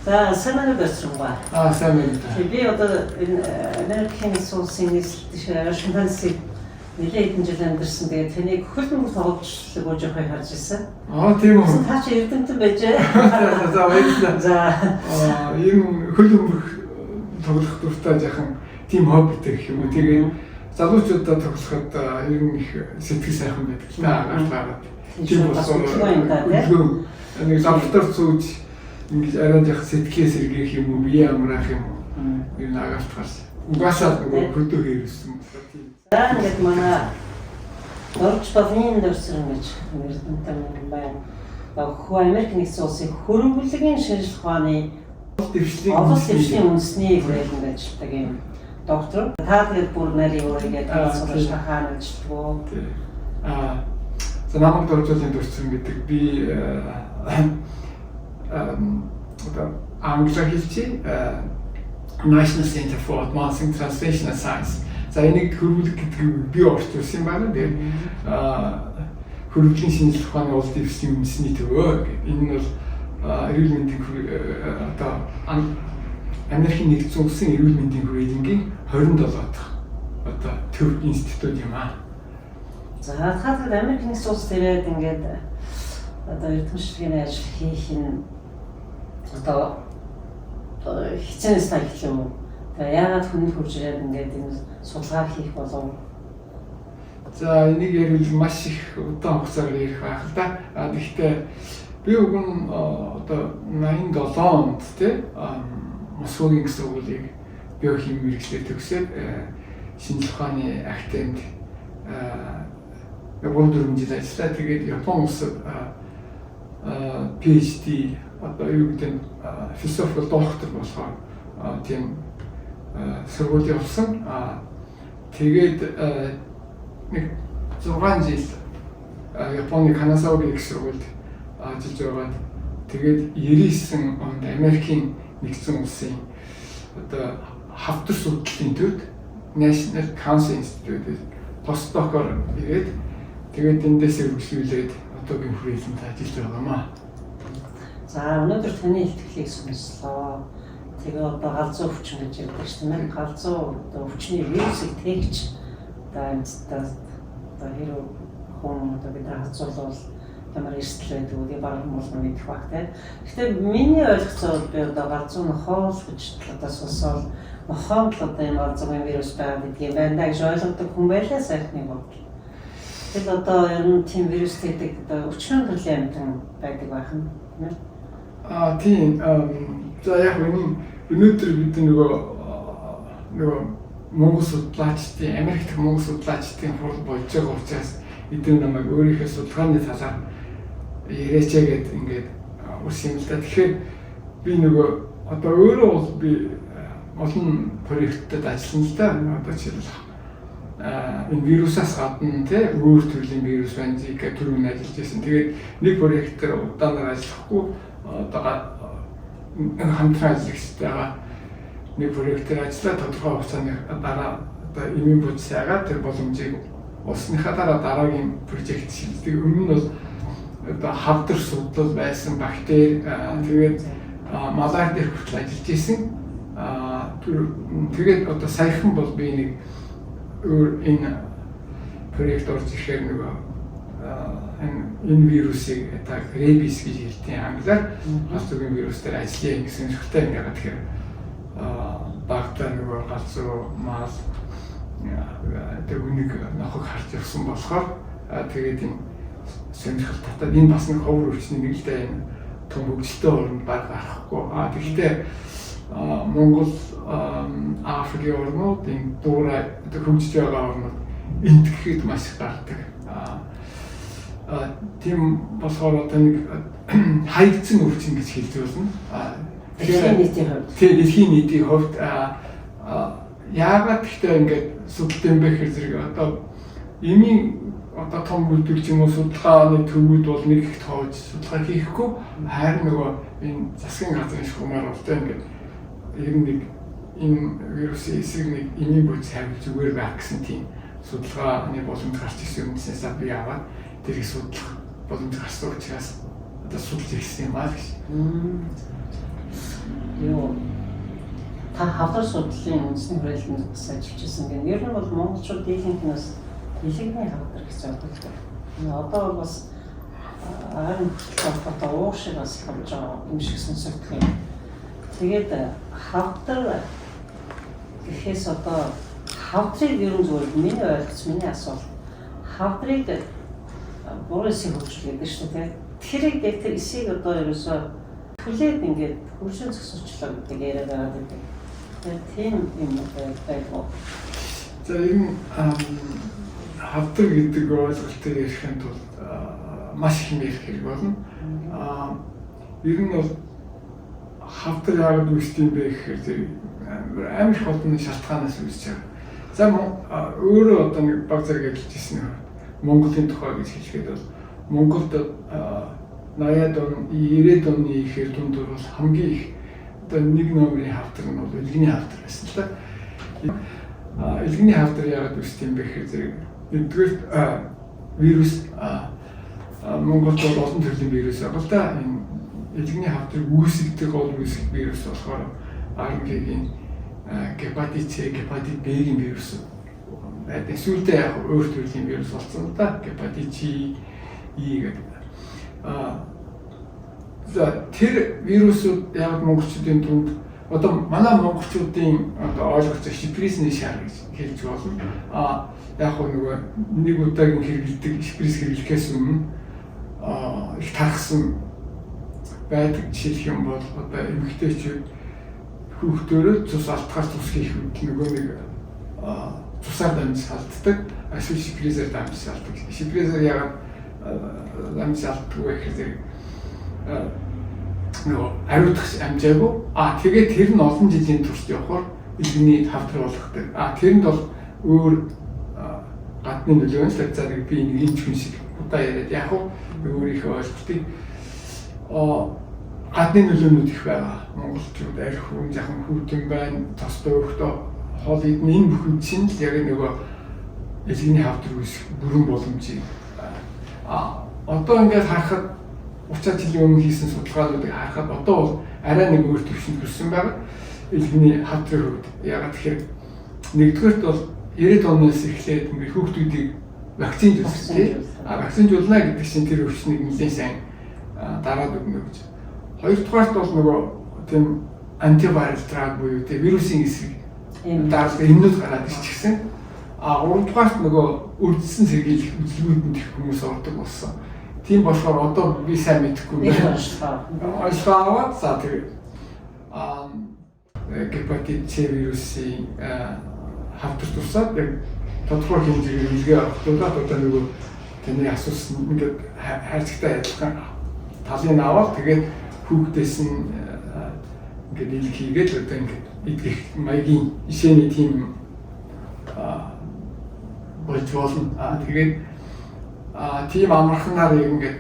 За санаагаар дөрсөн ба. сайн байна. Би одоо Америкийн суусын нийслэл шимпанзе нэлээд хэдэн жил амьдарсан. Тэгээд таныг хөлбөмбөг тоглолцлог болж явахыг харж ирсэн. Тийм үү. Та чи эрдэмтэн байжээ. За баярлалаа. За ийм хөлбөмбөг тоглох дуртай жахан тим хоббитэй гэх юм уу. Тэгээд залуучуудаа тоглоход ер нь их сэтгэл сайхан байдаг. Агаарлаад. Тийм болохоор нэг завтар зүүж ингэж арай жах сэтгэлээ сэргээх юм уу, бие амраах юм уу. Ер нь агаалтгаас. Угаасаа нөгөө хөдөө хийсэн. За ингээд манай дөрвч бовын дөрсөн гэж нэрдэнтэй байна. Хөө Америк нэгдсэн улсын хөрөнгөлөгийн шинжилгээ ухааны дэвшлийн үндэсний хүрээлэнд ажилладаг юм доктор. Та тэгээд бүр нарийн өөрийгөө тайлбарлаж хаана ажилладаг вэ? За намайг дөрвчлийн дөрсөн гэдэг би англиар хэлчихье. National Center for Advancing Translational Science. За энийг хөрвүүлэх гэдэг би орчуулсан юм байна. Тэгээд хөрвөлийн шинжилгээ ухааны улс дэвшлийн үндэсний төвөө гэдэг. Энэ нь бол эрүүл мэндийн одоо Америкийн нэгдсэн улсын эрүүл мэндийн хүрээлэнгийн 27 дахь одоо төв институт юм аа. За хаагаад Америкийн нэгдсэн улс тэгээд ингээд одоо эрдэмтдийн ажил хийх нь одоо хичээнээс тайлх юм уу? Тэгээ яагаад хүнд хурж ирээд ингээд энэ судалгаа хийх болов? За энийг ярил маш их удаан хугацаар ярих байх л да. Гэхдээ би уг нь одоо 87 онд тий Москвагийн сургуулийг биохими мэргэжлээр төгсөөд шинжилгээ ухааны академид 3-4 жил ажиллаа. Тэгээд Япон улсад PhD одоо юу гэдэг нь философи доктор болохоор тийм сургууль явсан. Тэгээд нэг 6 жил Японы Канасаугийн их сургуульд ажиллаж байгаад тэгээд 99 онд Америкийн нэгдсэн улсын одоо хавдар судлалын төвд National Cancer Institute постдокор ирээд тэгээд эндээс үргэлжлүүлээд одоогийн хүрээлэнд ажиллаж байгаа юм аа. За өнөөдөр таны ихтгэлийг сонслоо. Тэгээ одоо галзуу өвчин гэж ярьдаг шүү дээ. Галзуу одоо өвчний вирусыг тээгч одоо амьтдаа одоо хэрэг хүн одоо бид хацуулвал ямар эрсдэл байдаг үгүй баг хүмүүс мэдэх баг тийм. Гэхдээ миний ойлгоцоор би одоо галзуу нохоо гэж одоо сонсоод нохоонд одоо юм галзуугийн вирус байгаа гэдгийг байна гэж ойлгодог хүн байлаа сайхны бод. Тэгэл одоо ер нь тийм вирус гэдэг одоо өчнөө төрлийн амьтан байдаг байх нь тийм ээ. Тийм. За яг өнөөдөр бид нөгөө Монгол судлаачдын Америк дахь Монгол судлаачдын хурал болж байгаа учраас эдгээр намайг өөрийнхөө судалгааны талаар яриач гээд ингээд урьсан юм л да. Тэгэхээр би нөгөө одоо өөрөө бол би олон проектэд ажиллана л да. Одоо жишээлбэл энэ вирусаас гадна те өөр төрлийн вирус байна зика төрөнд ажиллаж байсан. Тэгээд нэг проектээр удаанаар ажиллахгүй одоо хамтран ажиллагчтайгаа нэг проектээр ажиллаа тодорхой хугацааны дараа одоо эмийн бодисаагаа тэр боломжийг олсныхаа дараа дараагийн прожект шилждэг. Өмнө нь бол одоо хавдар судлал байсан бактери тэгээд малар дээр хүртэл ажиллаж исэн. Тэгээд одоо саяхан бол би нэг энэ проект орж ирэхээр нөгөө энэ вирусыг одоо ребис гэж хэлдэг англиар галзуугийн вирус дээр ажиллая гэсэн шигтэй ингээд тэгэхээр багтаа нөгөө галзуу мал тэр үнийг нохог харж явсан болохоор тэгээд энэ сонирхол татаад энэ бас нэг ховор өвчний нэг л дээ энэ том хөгжилтэй орнд баг гарахгүй. Тэгэхдээ Монгол Африкийн орнууд энэ дуура хөгжиж байгаа орнууд энтгэхэд маш их гардаг. Тийм болохоор одоо нэг хаягдсан өвчин гэж хэлж байна. Дэлхийн нийтийн хувьд. Тийм дэлхийн нийтийн хувьд яагаад гэхдээ ингээд судалт юм бэ гэхээр зэрэг одоо эмийн одоо том бүлдэл ч юм уу судалгааны төвүүд бол нэг их тоож судалгаа хийхгүй харин нөгөө энэ засгийн газрын шугамар болтой ингээд ер нь нэг энэ вирусын эсрэг нэг эмийн бодис хайр зүгээр байх гэсэн тийм судалгааны боломж гарч ирсэн юмнаас би аваад тэрийг судлах боломж гарсан учраас одоо судалж ирсэн юм аа гэж. юу та хавдар судлалын үндэсний хүрээлэнд бас ажиллаж байсан гэнэ. Ер нь бол монголчууд дийлэнхнээс дэлгэрний хавдар гэж боддог. Одоо бол бас харин одоо уушиг бас хамж байгаа юм шиг сонсогдох юм. Тэгээд хавдар гэхээс одоо хавдрыг ер нь зүгээр миний ойлгоц миний асуулт хавдрыг буруу эсийг хөгжүүлэх гэдэг шүү дээ. Тэгэхээр яг тэр эсийг одоо ерөөсөө түлээд ингээд хөршин зөксөрчлөө гэдэг яриад байгаа гэдэг. Тэгээд тийм юм байгуу. За энэ хавдар гэдэг ойлголтыг ярихын тулд маш их нэр хэрэг болно. Ер нь бол хавдар яагаад үүсдэм бэ гэхээр амар их олон шалтгаанаас үүсэж байгаа. За өөрөө одоо нэг баг зэрэг ажиллаж ирсэн юм. Монголын тухай гэж хэлэхэд бол Монголд 80-аад он, 90-аад оны ихэр дундуур бол хамгийн их одоо нэг номерын хавдар нь бол элгэний хавдар байсан л да. Элгэний хавдар яагаад үүсдэм бэ гэхээр нэгдүгээр вирус Монголд бол олон төрлийн вирус байгаа л да. Энэ элгэний хавдрыг үүсгдэг гол вирус болохоор RNA-гийн гепатит C, гепатит B-ийн вирус. Сүүлдээ яг өөр төрлийн вирус болсон л да. Гепатит C, E гэдэг. За тэр вирусууд яг монголчуудын дунд одоо манай монголчуудын одоо ойлгож байгаа шиприсний шар гэж хэлж болно. Яг нөгөө нэг удаагийн хэрэглэдэг шиприс хэрэглэхээс өмнө их тархсан байдаг жишээлх юм бол одоо эмэгтэйчүүд хүүхдөрөө цус алтгаас цус хийх үед нөгөө нэг цусаар дамжиж алддаг. Эсвэл шиприсээр дамжиж алддаг. Шиприсээр ягаад дамжиж алддаг вэ гэхээр нөгөө ариутгах амжаагүй. Тэгээд тэр нь олон жилийн турш явахаар элгэний хавдар болгохдаг. Тэрэнд бол өөр гадны нөлөөс л зэрэг би нэг юм хүн шиг удаа яриад яг өөрийнхөө ойлголтыг гадны нөлөөнүүд их байгаа. Монголчууд арх хүн жахан хүүтэн байна, тостой өгтөө хоол идэх энэ бүхэн чинь л яг нөгөө элгэний хавдар үүсэх бүрэн боломжийг одоо ингээд харахад 30 жилийн өмнө хийсэн судалгаануудыг харахад одоо бол арай нэг өөр төвшөнд хүрсэн байгаа. Элгэний хавдрын хувьд ягаад тэгэхээр нэгдүгээрт бол 90-ад оноос эхлээд ингээд хүүхдүүдийг вакцинжуулсан тийм. Вакцинжуулна гэдэг чинь тэр өвчнийг нэлээд сайн дараад өгнө гэж. Хоёрдугаарт бол нөгөө тийм антивирал драг буюу тийм вирусын эсрэг даралт эмнүүд гараад ирчихсэн. Гуравдугаарт нөгөө үрдсэн сэргийлэх үзлэгүүдэнд их хүмүүс ордог болсон. Тийм болохоор одоо би сайн мэдэхгүй байна. Ойлголоо. За тэгээд гепатит C вирусын хавдар тусаад яг тодорхой хэмжээгээр илгээ авахтуулаад одоо нөгөө таны асуусан ингээд хайрцагтай адилхан талын аваад тэгээд хүүхдээс нь ингээд илг хийгээд одоо ингээд идэх маягийн ишээний тийм болж болно. Тэгээд тийм амархнаар ингээд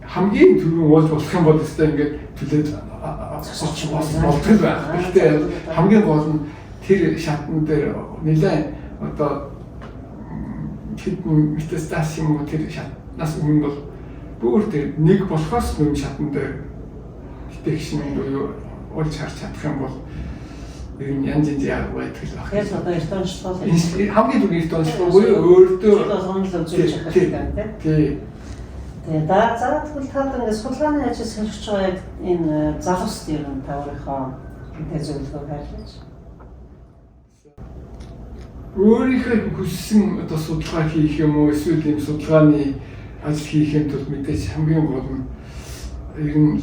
хамгийн түрүүн уулж болох юм бол өстой ингээд түлээд болдог байх. Гэхдээ хамгийн гол нь тэр шатн дээр нэлээд одоо хэдэн метастаз юм уу тэр шатнаас өмнө бол бүр тэр нэг болохоос өмнө шатн дээр detection буюу олж харж чадах юм бол ер нь янз янз яг байдаг л байна. Тэгэхээр одоо эрдэнэчлэл хамгийн түрүүний эрдэнэчлэл буюу өөртөө сонирхол үзүүлж чадах хэрэгтэй тийм. Тэгээд за тэгвэл та ингээд судалгааны ажил сонирхож байгаа яг энэ залуус дээр нь та өөрийнхөө мэдээ зөвлөгөө байлгаж. Өөрийнхөө хүссэн одоо судалгаа хийх юм уу эсвэл ийм судалгааны ажил хийхэд тул мэдээж хамгийн гол нь ер нь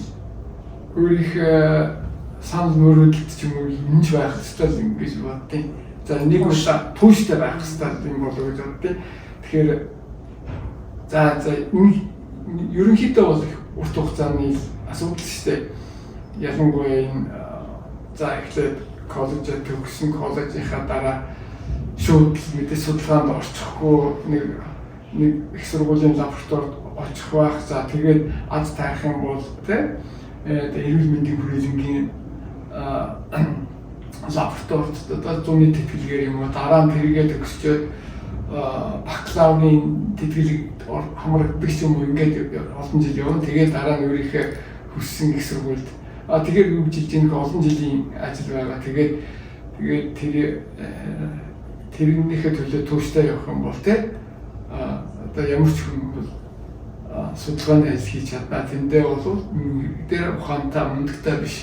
өөрийнхөө санал мөрөөдөлт ч юм уу юмж байх хэрэгтэй юм гэж боддیں۔ За нэг удаа түүштэй байх хэрэгтэй юм болов уу гэж боддیں۔ Тэгэхээр за ерөнхийдөө бол урт хугацааны асуудал шүү дээ. Ялангуяа энэ за эхлээд коллежид төгссөн коллежийнхаа дараа шууд мэдээ судалгаанд орчихгүй нэг их сургуулийн лабораторид очих байх. За тэгээд аз таарах юм бол тийм эрүүл мэндийн хүрээлэнгийн лабораторид одоо зүүнний тэтгэлгээр юм уу дараа нь тэргээд өгсчөөд бакалаврын тэтгэлэг хамрагддаг юм уу ингээд олон жил явна. Тэгээд дараа нь өөрийнхөө хүссэн их сургуульд тэгэхээр юу гэж хэлж ийм олон жилийн ажил байгаа. Тэгээд тэрнийхээ төлөө тууштай явах юм бол те одоо ямар ч хүн бол судалгааны ажил хийж чадна. Тэндээ бол дээр ухаантай мундагтай биш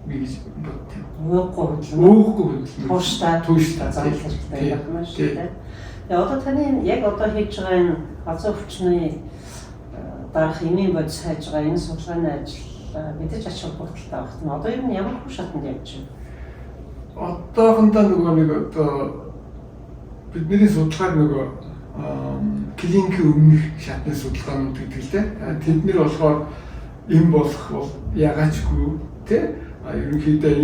би гэж боддог. Өөхгүй тууштай заавал хэрэгтэй байх юм шүү дээ. Тэгээ одоо таны яг одоо хийж байгаа энэ галзуу өвчний дараах эмийн бодис хайж байгаа энэ судалгааны ажил мэдээж ач холбогдолтой багт нь одоо ер нь ямар хүн шатнд явж байна? Одоохондоо нэг одоо бидний судалгаар клиникийн өмнөх шатны судалгаанууд гэдэг л дээ. Тэд нэр болохоор эм болох бол ягаачгүй тий ерөнхийдөө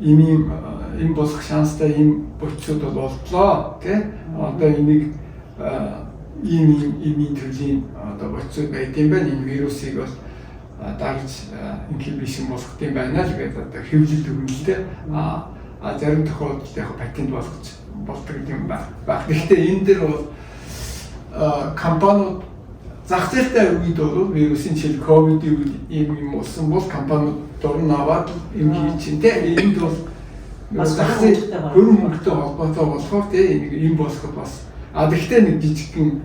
ийм болох шанстай ийм бодисууд бол боллоо тий одоо энийг ийм төрлийн одоо бодисууд байд юм байна. Энэ вирусыг бол дарж инхибишн болгох юм байна л гэдэг одоо хэвлэл өгнөлтэй зарим тохиолдолд яг патент болгож болдог юм байна. Гэхдээ энэ дээр бол компаниуд зах зээлтэй үед бол вирусын жишээ ковидын үед ийм болсон бол компаниуд дурн аваад юм хийж дээ. Энд бол зах зээл хөрөнгөтэй холбоотой болохоор тийм ийм болоход бас гэхдээ нэг жижигхэн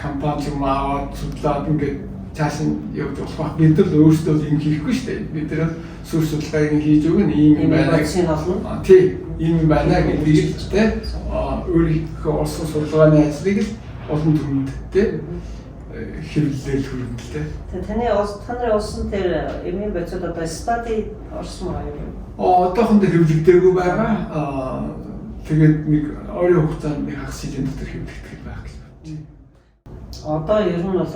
компани юм аваад судлаад ингээд цааш нь явж болох бид нар өөрсдөө юм хийхгүй шүү дээ. Бид нар сүр судалгааг хийж өгнө ийм байна. Тийм ийм байна гэдгийг тийм өөрийнхөө олсон судалгааны ажлыг л олон түмэнд тийм хэвлэлээр хүргэлтэй. Тэгээ таны олсон тэр эмийн бодисод одоо стади орсон байгаа юм. Одоохондоо хэвлэгдээгүй байгаа. Тэгээд нэг ойрын хугацаанд нэг хагас жилийн дотор хэвлэгдэх байх гэж бодчих. Одоо ер нь бол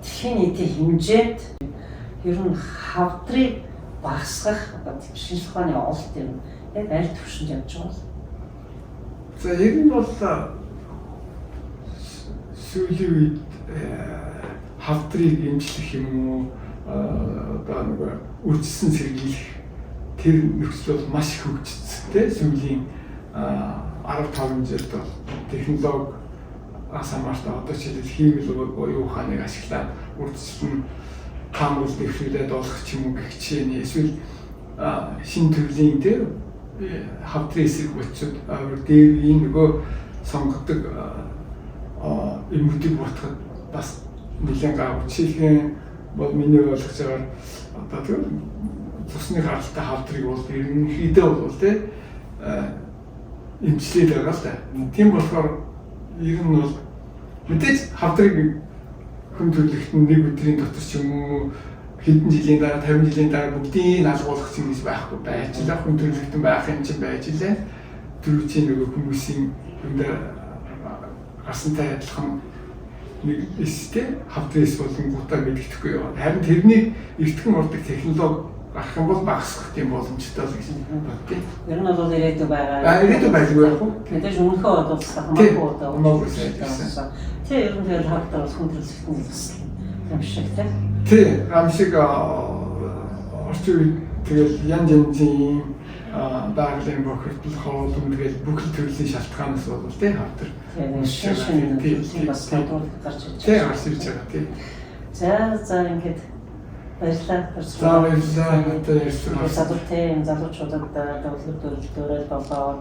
дэлхийн нийтийн хэмжээнд ер нь хавдрыг багасгах одоо шинжлэх ухааны ололт юм яг аль түвшинд явж байгаа вэ? За ер нь бол сүүлийн үед хавдрыг эмчлэх юм уу одоо нэг үржилсэн сэргийлэх тэр нөхцөл бол маш их хөгжсөн тийм сүүлийн 15 жилд бол технологи асамаартай одоо жишээлбэл хиймэл буюу ухааныг ашиглаад үржилсэн таамаг дэвшүүлээд болох ч юм уу гэх жишээний эсвэл шинэ төрлийн тийм хавдрын эсрэг бодисууд дээр ийм нөгөө сонгодог эмгүүдийг ботход бас нэлээд гав. Жишээлхэн бол миний ойлгож байгаа одоо тийм цусны гаралтай хавдрыг бол ерөнхийдөө бол тийм эмчлээд байгаа л да. Тийм болохоор ер нь бол мэдээж хавдрыг хүн төрөлхтөн нэг өдрийн дотор ч юм уу хэдэн жилийн дараа 50 жилийн дараа бүгдийг алгуулах юм байхгүй байж л хүн төрөлхтөн байх юм чинь байж лээ. Төрөвчийн нөгөө хүмүүсийн өндөө асантай адилхан нэг эстэй хавдрээс болон гутаа мэддэхгүй яваа. Харин тэрний эртхэн урдаг технологи гарах юм бол багасгах тийм боломжтой л гэж боддог. Ер нь бол ирээдүй байгаа. Ирээдүй байлгүй яг уу. Мэдээж өмнөхөө бол хамаагүй одоо байсан. Тэ ер нь тэгэл хавдар бол хүн төрөлхтөн гэсэн юм шиг тий. Амшиг орчин үед тэгэл янз янзын байгалийн бохирдол хоолн тэгэл бүх төрлийн шалтгаанаас бол тий хавдар. Тийм бас гадуур гарч ирж байгаа. Тий гарч ирж байгаа тий. За ингээд баярлалаа. Баярлалаа. Залуучуудад дөрөлдөөрөл болоод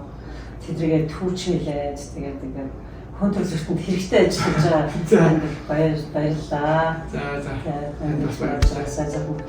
тэдрэгээ түүчмэлээд тэгээд хүн төрөлхтөнд хэрэгтэй ажиллаж байгаа. Баярлалаа. За. Сайн бүгд